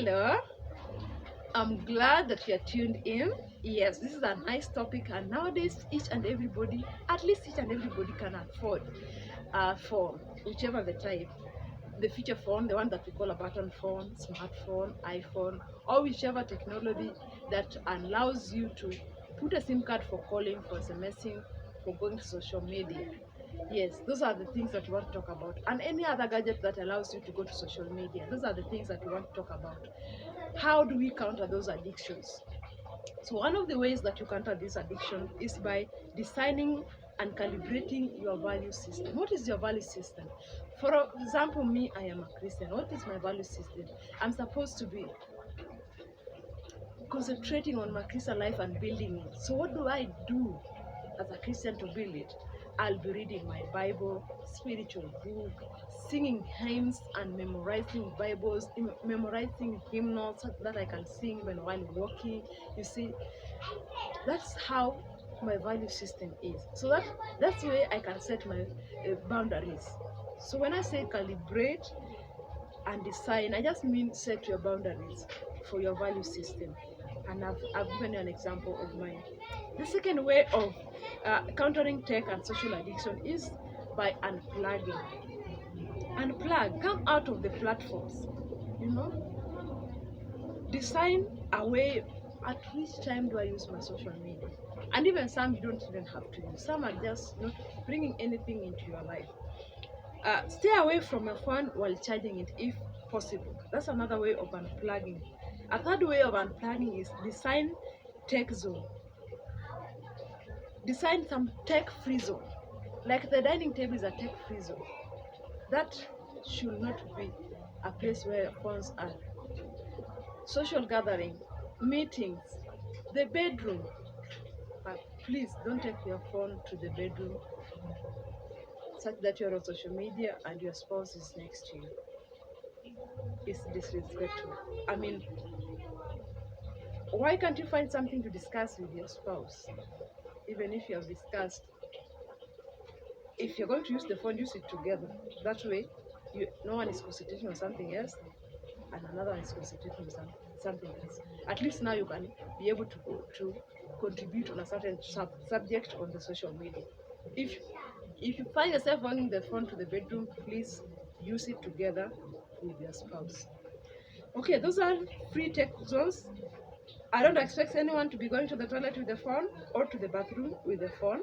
Hello, I'm glad that you're tuned in. Yes, this is a nice topic, and nowadays, each and everybody, at least each and everybody, can afford a phone, whichever the type. The feature phone, the one that we call a button phone, smartphone, iPhone, or whichever technology that allows you to put a SIM card for calling, for SMSing, for going to social media. Yes, those are the things that we want to talk about. And any other gadget that allows you to go to social media, those are the things that we want to talk about. How do we counter those addictions? So one of the ways that you counter this addiction is by designing and calibrating your value system. What is your value system? For example, me, I am a Christian. What is my value system? I'm supposed to be concentrating on my Christian life and building it. So what do I do as a Christian to build it? I'll be reading my Bible, spiritual book, singing hymns and memorizing Bibles, memorizing hymnals that I can sing even while walking. You see, that's how my value system is. So that's the way I can set my boundaries. So when I say calibrate and design, I just mean set your boundaries for your value system. And I've given you an example of mine. The second way of countering tech and social addiction is by unplugging. Unplug, come out of the platforms, you know, design a way at which time do I use my social media. And even some you don't even have to use. Some are just not bringing anything into your life. Stay away from your phone while charging it if possible. That's another way of unplugging. A third way of unplugging is design tech zone. Design some tech free zone. Like the dining table is a tech free zone. That should not be a place where phones are. Social gathering, meetings, the bedroom. Please don't take your phone to the bedroom such that you're on social media and your spouse is next to you. It's disrespectful. I mean, why can't you find something to discuss with your spouse? Even if you have discussed, if you're going to use the phone, use it together. That way, no one is concentrating on something else and another one is concentrating on something else. At least now you can be able to contribute on a certain subject on the social media. If if you find yourself bringing the phone to the bedroom, please use it together with your spouse. Okay, those are free tech zones. I don't expect anyone to be going to the toilet with the phone or to the bathroom with the phone.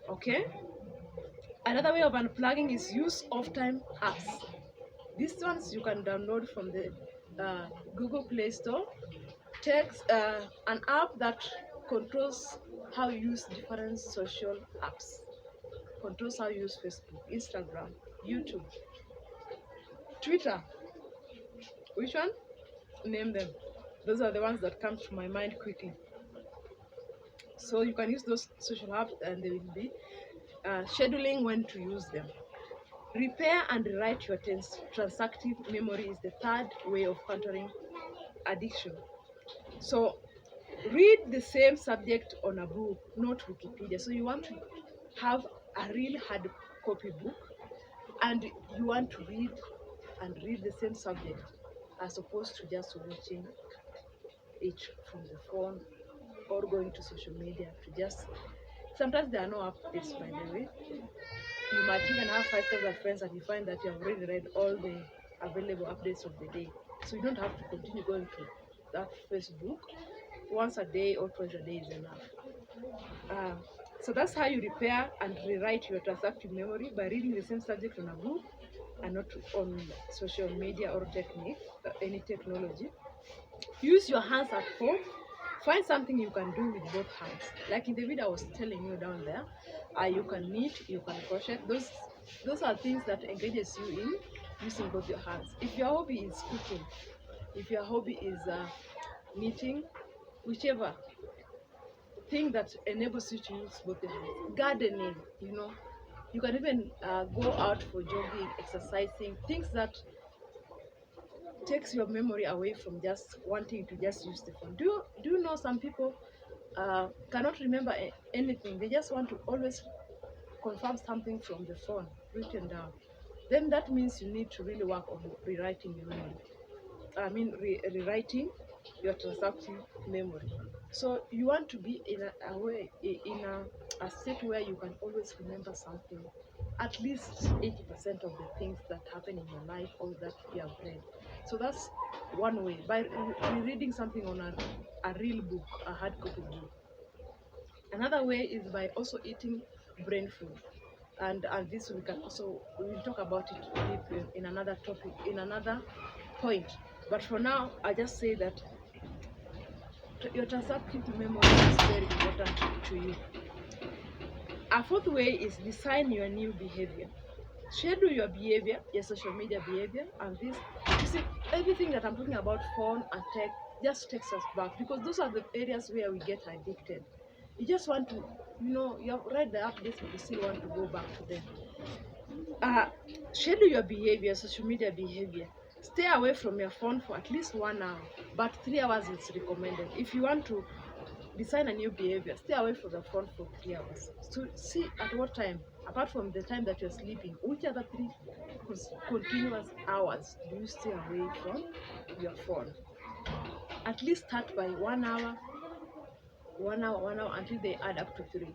Okay. Another way of unplugging is use of time apps. These ones you can download from the Google Play Store. Takes an app that controls how you use different social apps. Controls how you use Facebook, Instagram, YouTube, Twitter. Which one? Name them. Those are the ones that come to my mind quickly. So you can use those social apps and they will be scheduling when to use them. Repair and rewrite your transactive memory is the third way of countering addiction. So read the same subject on a book, not Wikipedia. So you want to have a real hard copy book and you want to read the same subject as opposed to just watching it from the phone or going to social media to just sometimes there are no updates by the way. You might even have 5,000 friends and you find that you have already read all the available updates of the day. So you don't have to continue going to that Facebook. Once a day or twice a day is enough. So that's how you repair and rewrite your transactive memory by reading the same subject on a book and not on social media or any technology. Use your hands at home. Find something you can do with both hands. Like in the video I was telling you down there, you can knit, you can crochet. Those are things that engages you in using both your hands. If your hobby is cooking, if your hobby is knitting, whichever thing that enables you to use both your hands. Gardening, you can even go out for jogging, exercising, things that takes your memory away from just wanting to just use the phone. Do you know some people cannot remember anything? They just want to always confirm something from the phone written down. Then that means you need to really work on rewriting your memory. rewriting your transactive memory. So you want to be in a way, in a state where you can always remember something, at least 80% of the things that happen in your life or that you have read. So that's one way, by reading something on a real book, a hard copy book. Another way is by also eating brain food. And this we will talk about it deep in another topic, in another point. But for now, I just say that your transactive memory is very important to you. A fourth way is design your new behavior. Schedule your behavior, your social media behavior, and this, you see, everything that I'm talking about, phone and tech, just takes us back, because those are the areas where we get addicted. You just want to, you have read the updates, but you still want to go back to them. Schedule your behavior, social media behavior. Stay away from your phone for at least 1 hour, but 3 hours is recommended. If you want to design a new behavior, stay away from the phone for 3 hours. So see at what time, apart from the time that you're sleeping, which other 3 continuous hours do you stay away from your phone? At least start by 1 hour, 1 hour, 1 hour, until they add up to 3.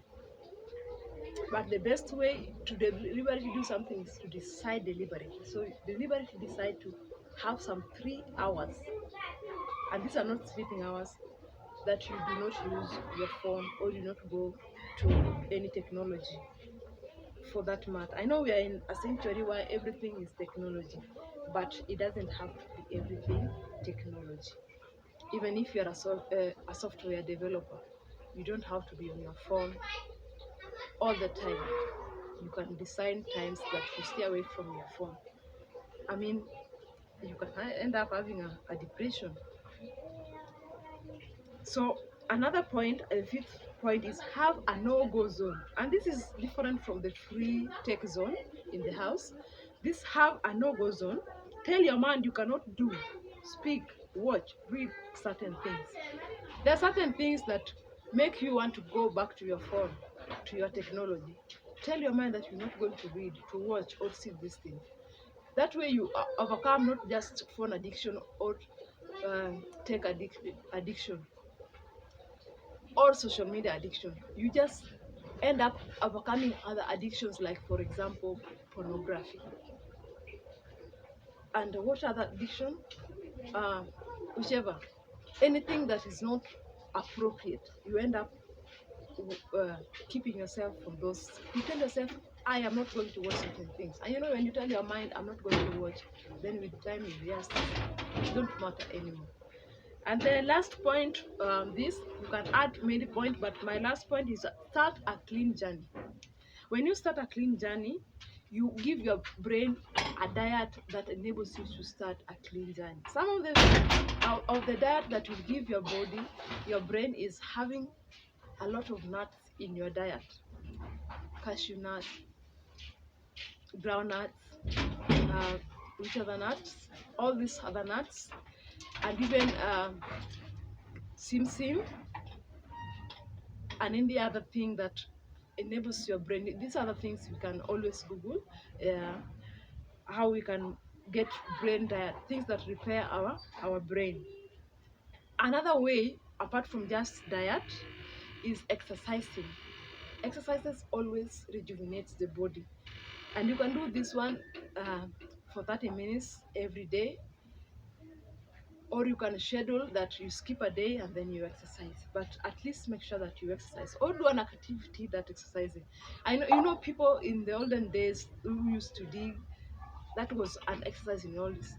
But the best way to deliberately do something is to decide deliberately. So deliberately decide to have some 3 hours, and these are not sleeping hours, that you do not use your phone or do not go to any technology for that matter. I know we are in a century where everything is technology, but it doesn't have to be everything technology. Even if you're a software developer, you don't have to be on your phone all the time. You can design times that you stay away from your phone. I mean, you can end up having a depression. So another point, a fifth point, is have a no-go zone. And this is different from the free tech zone in the house. This have a no-go zone. Tell your mind you cannot do, speak, watch, read certain things. There are certain things that make you want to go back to your phone, to your technology. Tell your mind that you're not going to read, to watch, or see these things. That way you overcome not just phone addiction or tech addiction or social media addiction. You just end up overcoming other addictions, like, for example, pornography. And what other addiction? Whichever. Anything that is not appropriate, you end up keeping yourself from those. You tell yourself, I am not going to watch certain things. And when you tell your mind, I'm not going to watch, then with time you realize it don't matter anymore. And the last point, this, you can add many points, but my last point is start a clean journey. When you start a clean journey, you give your brain a diet that enables you to start a clean journey. Some of the diet that will give your body, your brain, is having a lot of nuts in your diet. Cashew nuts, groundnuts, which other nuts? All these other nuts, and even sim and any other thing that enables your brain. These are the things you can always Google, how we can get brain diet, things that repair our brain. Another way, apart from just diet, is exercising. Exercises always rejuvenates the body, and you can do this one for 30 minutes every day, or you can schedule that you skip a day and then you exercise, but at least make sure that you exercise or do an activity that exercising. I know, people in the olden days who used to dig, that was an exercise in all its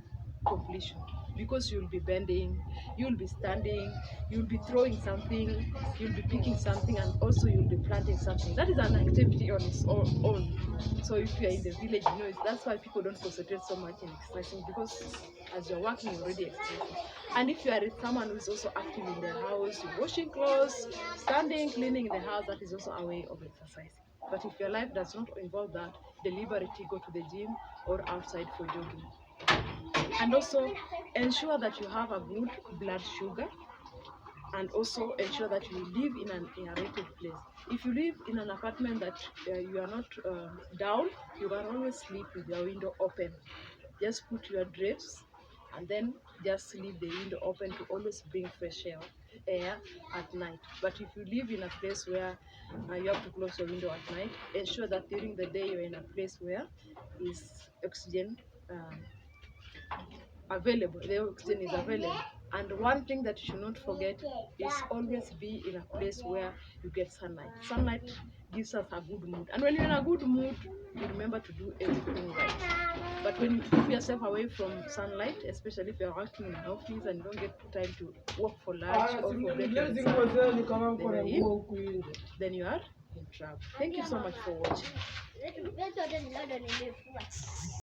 completion, because you'll be bending, you'll be standing, you'll be throwing something, you'll be picking something, and also you'll be planting something. That is an activity on its own. So if you're in the village, that's why people don't concentrate so much in exercising, because as you're working, you're already exercising. And if you are someone who is also active in the house, you're washing clothes, standing, cleaning the house, that is also a way of exercising. But if your life does not involve that, deliberately go to the gym or outside for jogging. And also ensure that you have a good blood sugar, and also ensure that you live in an aerated place. If you live in an apartment that you are not down, you can always sleep with your window open. Just put your drapes and then just leave the window open to always bring fresh air at night. But if you live in a place where you have to close your window at night, ensure that during the day you're in a place where is oxygen available. The oxygen is available. And one thing that you should not forget is always be in a place where you get sunlight. Sunlight gives us a good mood, and when you're in a good mood, you remember to do everything right. But when you keep yourself away from sunlight, especially if you're working in an office and you don't get time to work for lunch or for breakfast, then you are in trouble. Thank you so much for watching.